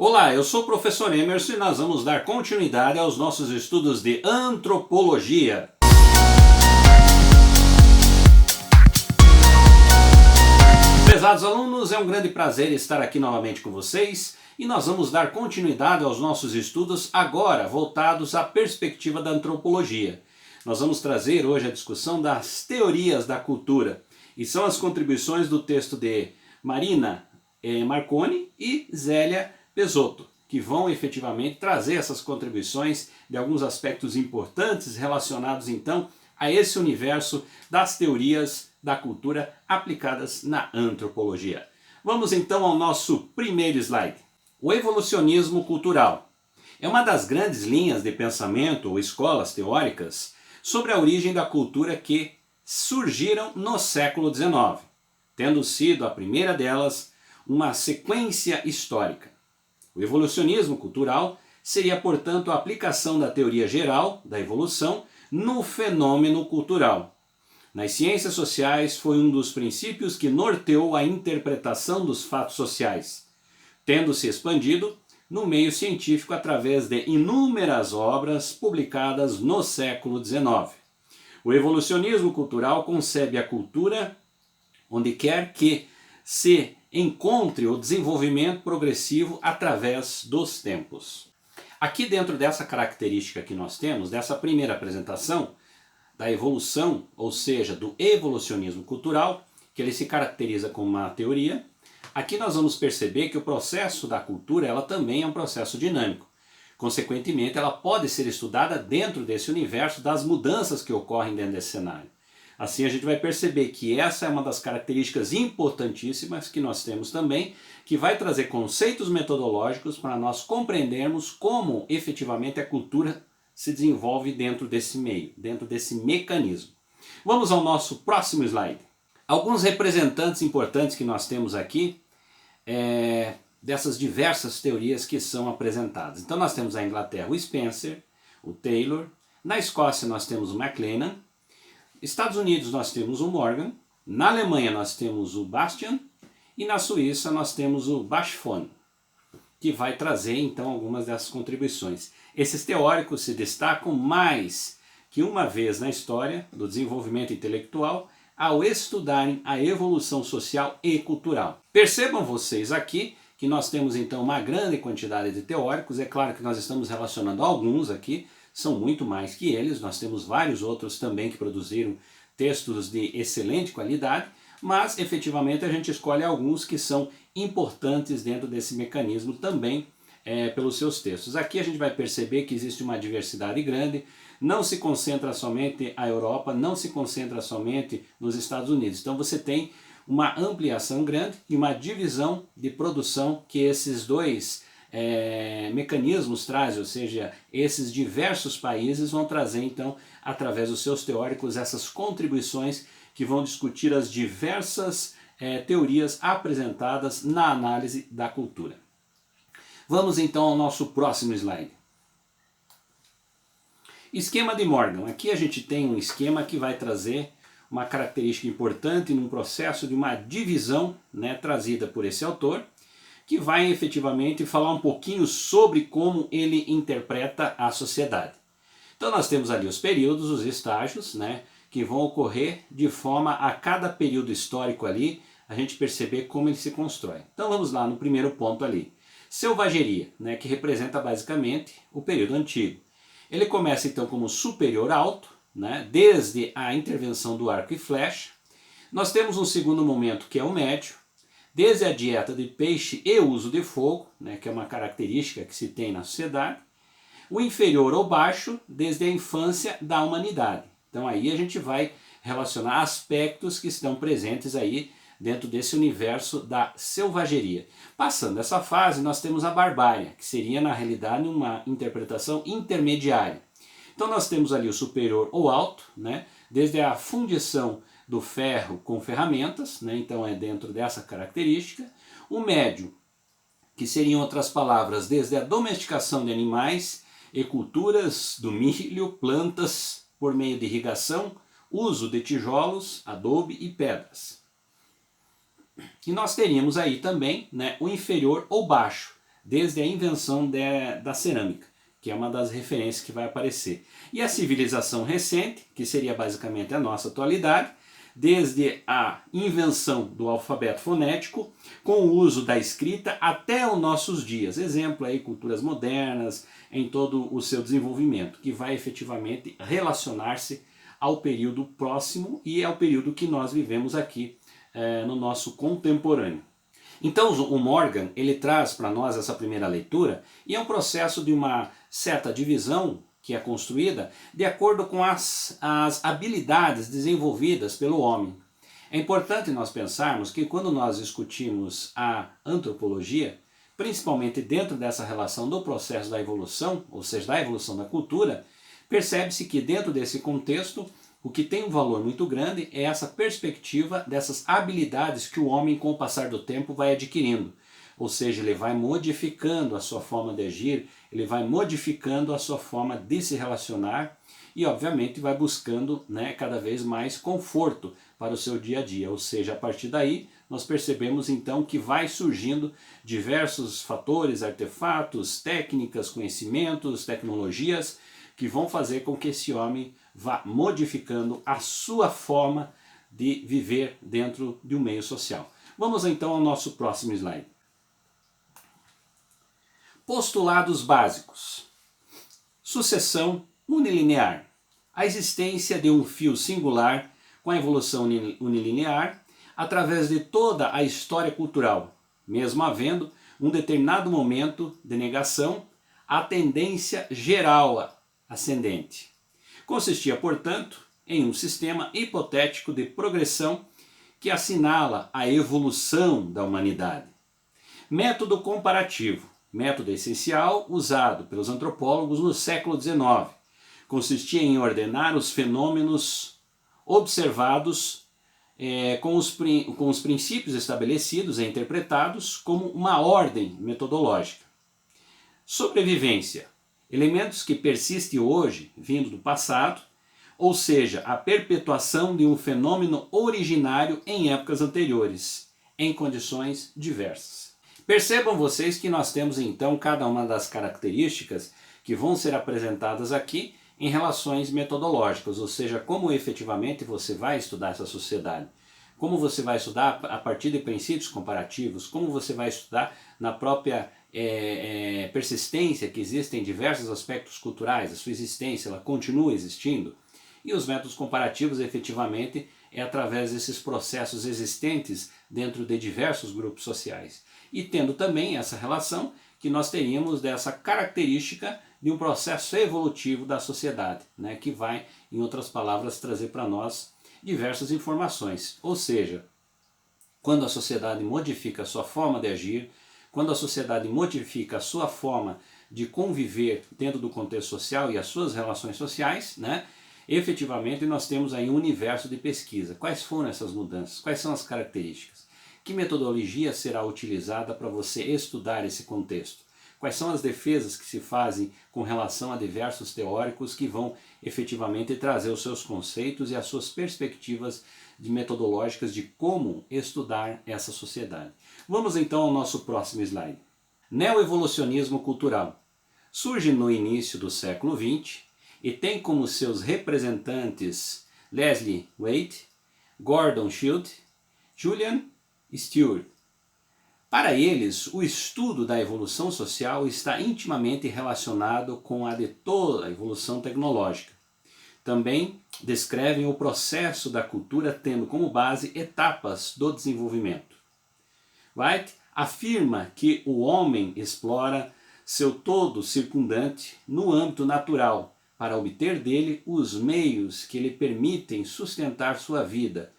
Olá, eu sou o professor Emerson e nós vamos dar continuidade aos nossos estudos de antropologia. Prezados alunos, é um grande prazer estar aqui novamente com vocês e nós vamos dar continuidade aos nossos estudos agora voltados à perspectiva da antropologia. Nós vamos trazer hoje a discussão das teorias da cultura e são as contribuições do texto de Marina Marconi e Zélia Pesotto, que vão efetivamente trazer essas contribuições de alguns aspectos importantes relacionados então a esse universo das teorias da cultura aplicadas na antropologia. Vamos então ao nosso primeiro slide. O evolucionismo cultural é uma das grandes linhas de pensamento ou escolas teóricas sobre a origem da cultura que surgiram no século XIX, tendo sido a primeira delas uma sequência histórica. O evolucionismo cultural seria, portanto, a aplicação da teoria geral da evolução no fenômeno cultural. Nas ciências sociais foi um dos princípios que norteou a interpretação dos fatos sociais, tendo se expandido no meio científico através de inúmeras obras publicadas no século XIX. O evolucionismo cultural concebe a cultura onde quer que se encontre o desenvolvimento progressivo através dos tempos. Aqui dentro dessa característica que nós temos, dessa primeira apresentação da evolução, ou seja, do evolucionismo cultural, que ele se caracteriza como uma teoria, aqui nós vamos perceber que o processo da cultura ela também é um processo dinâmico. Consequentemente, ela pode ser estudada dentro desse universo das mudanças que ocorrem dentro desse cenário. Assim a gente vai perceber que essa é uma das características importantíssimas que nós temos também, que vai trazer conceitos metodológicos para nós compreendermos como efetivamente a cultura se desenvolve dentro desse meio, dentro desse mecanismo. Vamos ao nosso próximo slide. Alguns representantes importantes que nós temos aqui dessas diversas teorias que são apresentadas. Então nós temos a Inglaterra o Spencer, o Taylor, na Escócia nós temos o MacLennan, Estados Unidos nós temos o Morgan, na Alemanha nós temos o Bastian e na Suíça nós temos o Bachfon, que vai trazer então algumas dessas contribuições. Esses teóricos se destacam mais que uma vez na história do desenvolvimento intelectual ao estudarem a evolução social e cultural. Percebam vocês aqui que nós temos então uma grande quantidade de teóricos, é claro que nós estamos relacionando alguns aqui, são muito mais que eles, nós temos vários outros também que produziram textos de excelente qualidade, mas efetivamente a gente escolhe alguns que são importantes dentro desse mecanismo também pelos seus textos. Aqui a gente vai perceber que existe uma diversidade grande, não se concentra somente a Europa, não se concentra somente nos Estados Unidos. Então você tem uma ampliação grande e uma divisão de produção que esses dois mecanismos trazem, ou seja, esses diversos países vão trazer então, através dos seus teóricos, essas contribuições que vão discutir as diversas teorias apresentadas na análise da cultura. Vamos então ao nosso próximo slide. Esquema de Morgan. Aqui a gente tem um esquema que vai trazer uma característica importante num processo de uma divisão trazida por esse autor, que vai efetivamente falar um pouquinho sobre como ele interpreta a sociedade. Então nós temos ali os períodos, os estágios, que vão ocorrer de forma a cada período histórico ali, a gente perceber como ele se constrói. Então vamos lá no primeiro ponto ali. Selvageria, que representa basicamente o período antigo. Ele começa então como superior alto, desde a intervenção do arco e flecha. Nós temos um segundo momento que é o médio, desde a dieta de peixe e o uso de fogo, que é uma característica que se tem na sociedade. O inferior ou baixo, desde a infância da humanidade. Então aí a gente vai relacionar aspectos que estão presentes aí dentro desse universo da selvageria. Passando essa fase, nós temos a barbárie, que seria na realidade uma interpretação intermediária. Então nós temos ali o superior ou alto, desde a fundição do ferro com ferramentas, então é dentro dessa característica. O médio, que seria em outras palavras, desde a domesticação de animais e culturas do milho, plantas por meio de irrigação, uso de tijolos, adobe e pedras. E nós teríamos aí também o inferior ou baixo, desde a invenção da cerâmica, que é uma das referências que vai aparecer. E a civilização recente, que seria basicamente a nossa atualidade, desde a invenção do alfabeto fonético, com o uso da escrita até os nossos dias. Exemplo aí, culturas modernas, em todo o seu desenvolvimento, que vai efetivamente relacionar-se ao período próximo e ao período que nós vivemos aqui no nosso contemporâneo. Então o Morgan ele traz para nós essa primeira leitura e é um processo de uma certa divisão que é construída de acordo com as habilidades desenvolvidas pelo homem. É importante nós pensarmos que quando nós discutimos a antropologia, principalmente dentro dessa relação do processo da evolução, ou seja, da evolução da cultura, percebe-se que dentro desse contexto, o que tem um valor muito grande é essa perspectiva dessas habilidades que o homem com o passar do tempo vai adquirindo. Ou seja, ele vai modificando a sua forma de agir, ele vai modificando a sua forma de se relacionar e obviamente vai buscando cada vez mais conforto para o seu dia a dia. Ou seja, a partir daí nós percebemos então que vai surgindo diversos fatores, artefatos, técnicas, conhecimentos, tecnologias que vão fazer com que esse homem vá modificando a sua forma de viver dentro de um meio social. Vamos então ao nosso próximo slide. Postulados básicos. Sucessão unilinear. A existência de um fio singular com a evolução unilinear através de toda a história cultural, mesmo havendo um determinado momento de negação, a tendência geral ascendente. Consistia, portanto, em um sistema hipotético de progressão que assinala a evolução da humanidade. Método comparativo. Método essencial usado pelos antropólogos no século XIX. Consistia em ordenar os fenômenos observados com os princípios estabelecidos e interpretados como uma ordem metodológica. Sobrevivência. Elementos que persistem hoje, vindo do passado, ou seja, a perpetuação de um fenômeno originário em épocas anteriores, em condições diversas. Percebam vocês que nós temos então cada uma das características que vão ser apresentadas aqui em relações metodológicas, ou seja, como efetivamente você vai estudar essa sociedade. Como você vai estudar a partir de princípios comparativos, como você vai estudar na própria persistência que existem em diversos aspectos culturais, a sua existência, ela continua existindo. E os métodos comparativos efetivamente é através desses processos existentes dentro de diversos grupos sociais. E tendo também essa relação que nós teríamos dessa característica de um processo evolutivo da sociedade, que vai, em outras palavras, trazer para nós diversas informações. Ou seja, quando a sociedade modifica a sua forma de agir, quando a sociedade modifica a sua forma de conviver dentro do contexto social e as suas relações sociais, efetivamente nós temos aí um universo de pesquisa. Quais foram essas mudanças? Quais são as características? Que metodologia será utilizada para você estudar esse contexto? Quais são as defesas que se fazem com relação a diversos teóricos que vão efetivamente trazer os seus conceitos e as suas perspectivas metodológicas de como estudar essa sociedade? Vamos então ao nosso próximo slide. Neoevolucionismo cultural. Surge no início do século XX e tem como seus representantes Leslie Waite, Gordon Childe, Julian Stewart. Para eles, o estudo da evolução social está intimamente relacionado com a de toda a evolução tecnológica. Também descrevem o processo da cultura tendo como base etapas do desenvolvimento. White afirma que o homem explora seu todo circundante no âmbito natural para obter dele os meios que lhe permitem sustentar sua vida,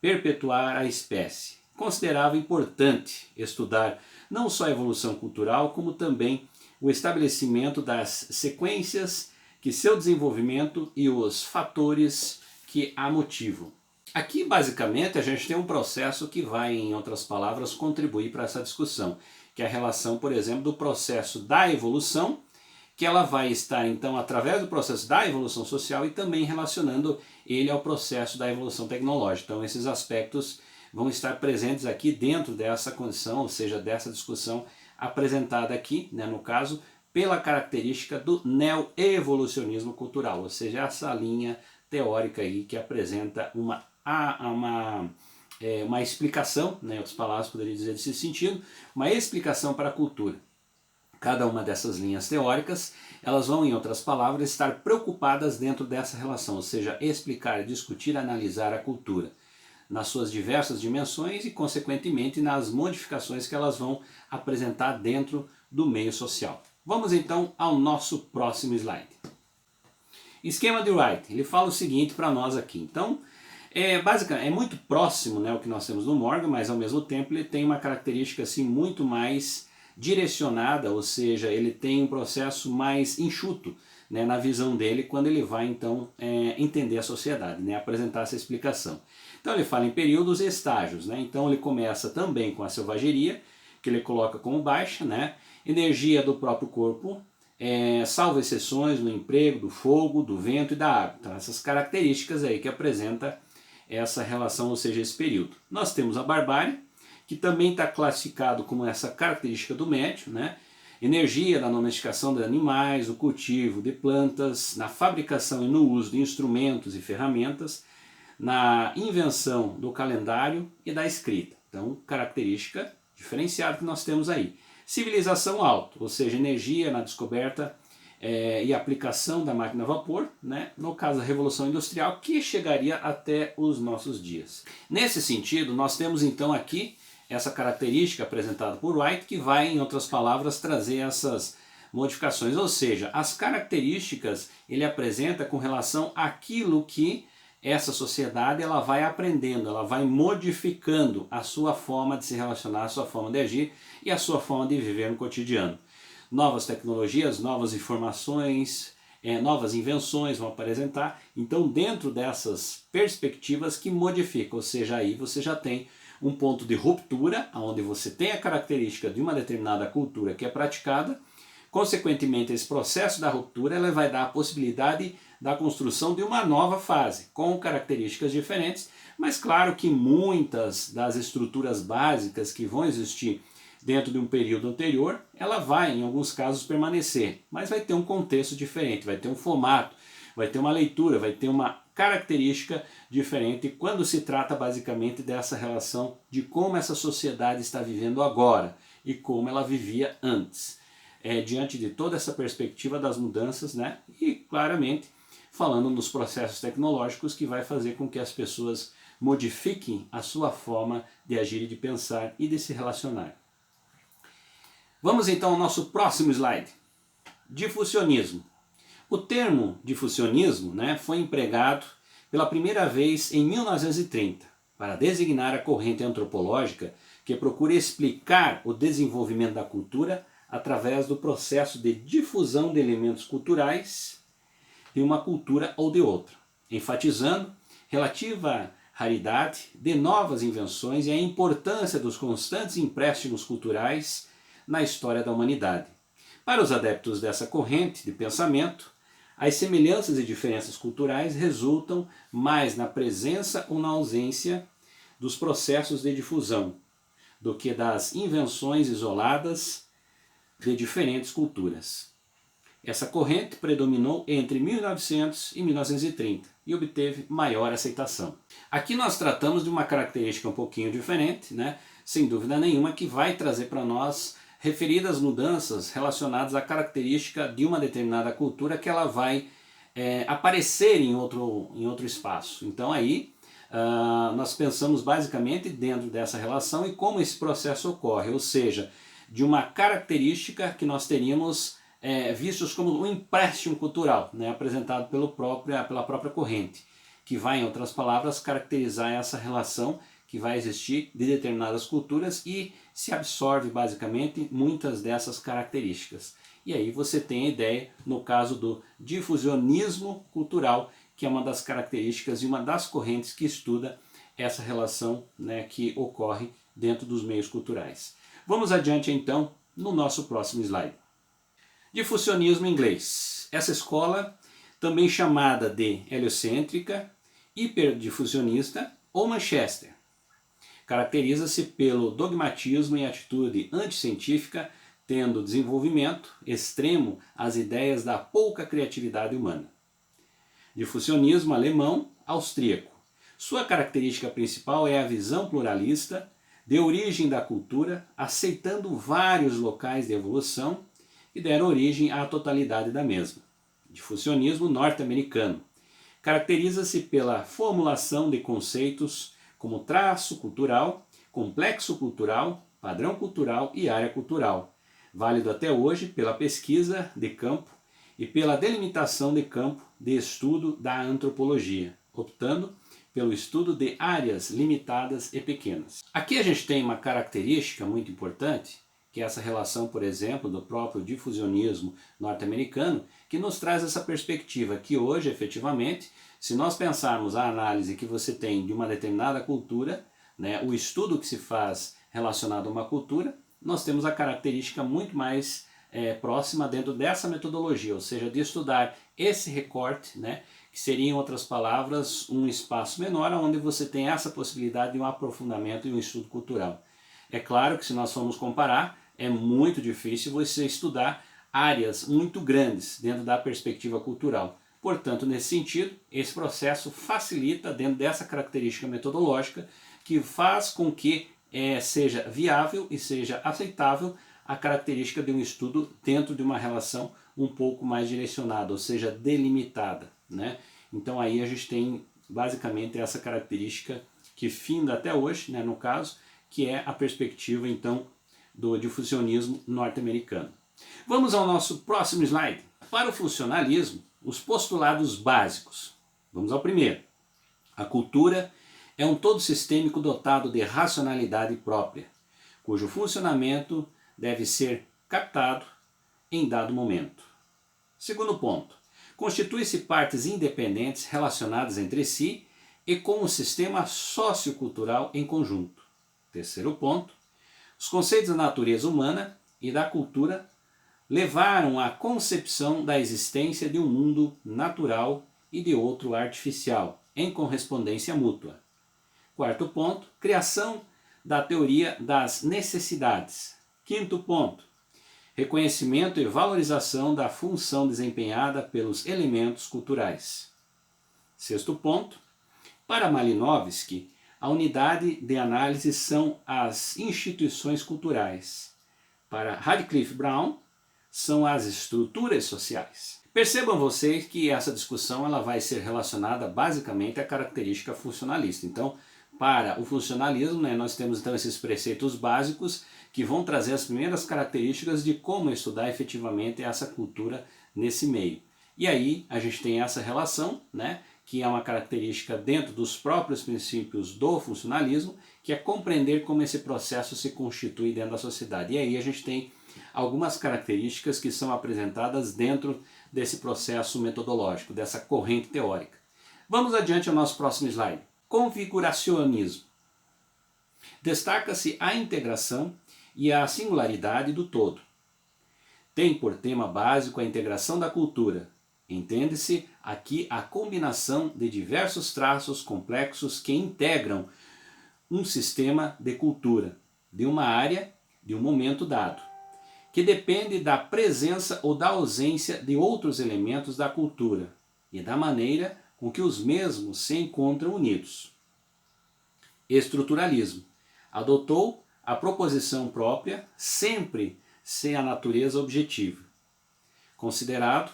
perpetuar a espécie. Considerava importante estudar não só a evolução cultural, como também o estabelecimento das sequências que seu desenvolvimento e os fatores que a motivam. Aqui, basicamente, a gente tem um processo que vai, em outras palavras, contribuir para essa discussão, que é a relação, por exemplo, do processo da evolução, que ela vai estar, então, através do processo da evolução social e também relacionando ele ao processo da evolução tecnológica. Então, esses aspectos vão estar presentes aqui dentro dessa condição, ou seja, dessa discussão apresentada aqui, né, no caso, pela característica do neo-evolucionismo cultural, ou seja, essa linha teórica aí que apresenta uma explicação, né, em outras palavras poderia dizer nesse sentido, uma explicação para a cultura. Cada uma dessas linhas teóricas, elas vão, em outras palavras, estar preocupadas dentro dessa relação, ou seja, explicar, discutir, analisar a cultura nas suas diversas dimensões e, consequentemente, nas modificações que elas vão apresentar dentro do meio social. Vamos então ao nosso próximo slide. Esquema de Wright, ele fala o seguinte para nós aqui. Então, basicamente, é muito próximo, né, o que nós temos no Morgan, mas ao mesmo tempo ele tem uma característica assim, muito mais direcionada, ou seja, ele tem um processo mais enxuto, né, na visão dele quando ele vai então entender a sociedade, né, apresentar essa explicação. Então ele fala em períodos e estágios, né, então ele começa também com a selvageria, que ele coloca como baixa, né, energia do próprio corpo, salvo exceções no emprego, do fogo, do vento e da água. Então essas características aí que apresenta essa relação, ou seja, esse período. Nós temos a barbárie, que também está classificado como essa característica do médio, né? Energia na domesticação de animais, o cultivo de plantas, na fabricação e no uso de instrumentos e ferramentas, na invenção do calendário e da escrita. Então, característica diferenciada que nós temos aí. Civilização alta, ou seja, energia na descoberta e aplicação da máquina a vapor, né? No caso da Revolução Industrial, que chegaria até os nossos dias. Nesse sentido, nós temos então aqui essa característica apresentada por Wright, que vai, em outras palavras, trazer essas modificações, ou seja, as características ele apresenta com relação àquilo que essa sociedade ela vai aprendendo, ela vai modificando a sua forma de se relacionar, a sua forma de agir e a sua forma de viver no cotidiano. Novas tecnologias, novas informações, novas invenções vão apresentar, então dentro dessas perspectivas que modificam, ou seja, aí você já tem um ponto de ruptura, onde você tem a característica de uma determinada cultura que é praticada, consequentemente esse processo da ruptura ela vai dar a possibilidade da construção de uma nova fase, com características diferentes, mas claro que muitas das estruturas básicas que vão existir dentro de um período anterior, ela vai em alguns casos permanecer, mas vai ter um contexto diferente, vai ter um formato, vai ter uma leitura, vai ter uma característica diferente quando se trata basicamente dessa relação de como essa sociedade está vivendo agora e como ela vivia antes. Diante de toda essa perspectiva das mudanças, né? E claramente falando nos processos tecnológicos que vai fazer com que as pessoas modifiquem a sua forma de agir e de pensar e de se relacionar. Vamos então ao nosso próximo slide. Difusionismo. O termo difusionismo, né, foi empregado pela primeira vez em 1930 para designar a corrente antropológica que procura explicar o desenvolvimento da cultura através do processo de difusão de elementos culturais de uma cultura ou de outra, enfatizando relativa raridade de novas invenções e a importância dos constantes empréstimos culturais na história da humanidade. Para os adeptos dessa corrente de pensamento, as semelhanças e diferenças culturais resultam mais na presença ou na ausência dos processos de difusão do que das invenções isoladas de diferentes culturas. Essa corrente predominou entre 1900 e 1930 e obteve maior aceitação. Aqui nós tratamos de uma característica um pouquinho diferente, né? Sem dúvida nenhuma, que vai trazer para nós referidas mudanças relacionadas à característica de uma determinada cultura que ela vai aparecer em outro espaço. Então aí nós pensamos basicamente dentro dessa relação e como esse processo ocorre, ou seja, de uma característica que nós teríamos vistos como um empréstimo cultural, né, apresentado pela própria corrente, que vai, em outras palavras, caracterizar essa relação que vai existir de determinadas culturas e se absorve basicamente muitas dessas características. E aí você tem a ideia, no caso do difusionismo cultural, que é uma das características e uma das correntes que estuda essa relação, né, que ocorre dentro dos meios culturais. Vamos adiante então no nosso próximo slide. Difusionismo inglês. Essa escola, também chamada de heliocêntrica, hiperdifusionista ou Manchester, caracteriza-se pelo dogmatismo e atitude anticientífica tendo desenvolvimento extremo às ideias da pouca criatividade humana. Difusionismo alemão austríaco. Sua característica principal é a visão pluralista de origem da cultura, aceitando vários locais de evolução que deram origem à totalidade da mesma. Difusionismo norte-americano. Caracteriza-se pela formulação de conceitos como traço cultural, complexo cultural, padrão cultural e área cultural, válido até hoje pela pesquisa de campo e pela delimitação de campo de estudo da antropologia, optando pelo estudo de áreas limitadas e pequenas. Aqui a gente tem uma característica muito importante, que é essa relação, por exemplo, do próprio difusionismo norte-americano, que nos traz essa perspectiva que hoje, efetivamente, se nós pensarmos a análise que você tem de uma determinada cultura, né, o estudo que se faz relacionado a uma cultura, nós temos a característica muito mais próxima dentro dessa metodologia, ou seja, de estudar esse recorte, né, que seria, em outras palavras, um espaço menor, onde você tem essa possibilidade de um aprofundamento e um estudo cultural. É claro que se nós formos comparar, é muito difícil você estudar áreas muito grandes dentro da perspectiva cultural. Portanto, nesse sentido, esse processo facilita dentro dessa característica metodológica que faz com que seja viável e seja aceitável a característica de um estudo dentro de uma relação um pouco mais direcionada, ou seja, delimitada, né? Então aí a gente tem basicamente essa característica que finda até hoje, né, no caso, que é a perspectiva então do difusionismo norte-americano. Vamos ao nosso próximo slide. Para o funcionalismo, os postulados básicos. Vamos ao primeiro. A cultura é um todo sistêmico dotado de racionalidade própria, cujo funcionamento deve ser captado em dado momento. Segundo ponto. Constitui-se partes independentes relacionadas entre si e com o sistema sociocultural em conjunto. Terceiro ponto. Os conceitos da natureza humana e da cultura levaram à concepção da existência de um mundo natural e de outro artificial, em correspondência mútua. Quarto ponto, criação da teoria das necessidades. Quinto ponto, reconhecimento e valorização da função desempenhada pelos elementos culturais. Sexto ponto, para Malinowski, a unidade de análise são as instituições culturais. Para Radcliffe Brown, são as estruturas sociais. Percebam vocês que essa discussão ela vai ser relacionada basicamente à característica funcionalista. Então, para o funcionalismo, né, nós temos então esses preceitos básicos que vão trazer as primeiras características de como estudar efetivamente essa cultura nesse meio. E aí a gente tem essa relação, né, que é uma característica dentro dos próprios princípios do funcionalismo, que é compreender como esse processo se constitui dentro da sociedade. E aí a gente tem algumas características que são apresentadas dentro desse processo metodológico, dessa corrente teórica. Vamos adiante ao nosso próximo slide. Configuracionismo. Destaca-se a integração e a singularidade do todo. Tem por tema básico a integração da cultura. Entende-se aqui a combinação de diversos traços complexos que integram um sistema de cultura, de uma área, de um momento dado, que depende da presença ou da ausência de outros elementos da cultura e da maneira com que os mesmos se encontram unidos. Estruturalismo. Adotou a proposição própria, sempre sem a natureza objetiva. Considerado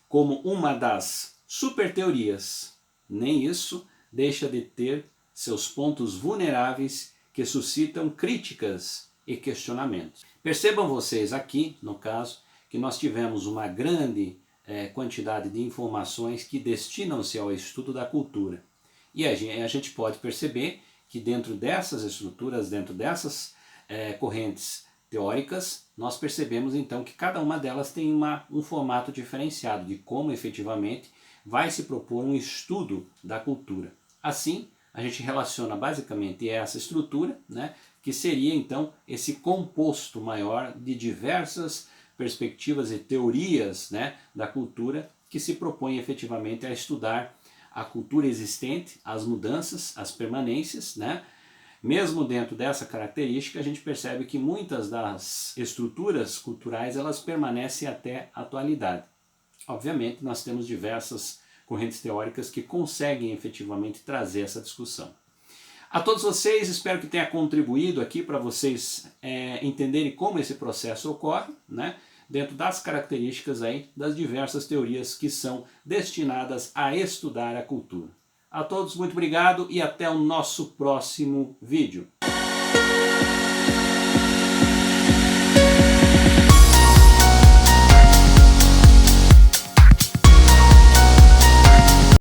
como uma das superteorias, nem isso deixa de ter seus pontos vulneráveis que suscitam críticas e questionamentos. Percebam vocês aqui, no caso, que nós tivemos uma grande quantidade de informações que destinam-se ao estudo da cultura. E a gente pode perceber que dentro dessas estruturas, dentro dessas correntes teóricas, nós percebemos então que cada uma delas tem um formato diferenciado de como efetivamente vai se propor um estudo da cultura. Assim, a gente relaciona basicamente essa estrutura, né, que seria então esse composto maior de diversas perspectivas e teorias, né, da cultura que se propõem efetivamente a estudar a cultura existente, as mudanças, as permanências, né, Mesmo dentro dessa característica, a gente percebe que muitas das estruturas culturais elas permanecem até a atualidade. Obviamente, nós temos diversas correntes teóricas que conseguem efetivamente trazer essa discussão. A todos vocês, espero que tenha contribuído aqui para vocês entenderem como esse processo ocorre, né? Dentro das características aí das diversas teorias que são destinadas a estudar a cultura. A todos muito obrigado e até o nosso próximo vídeo.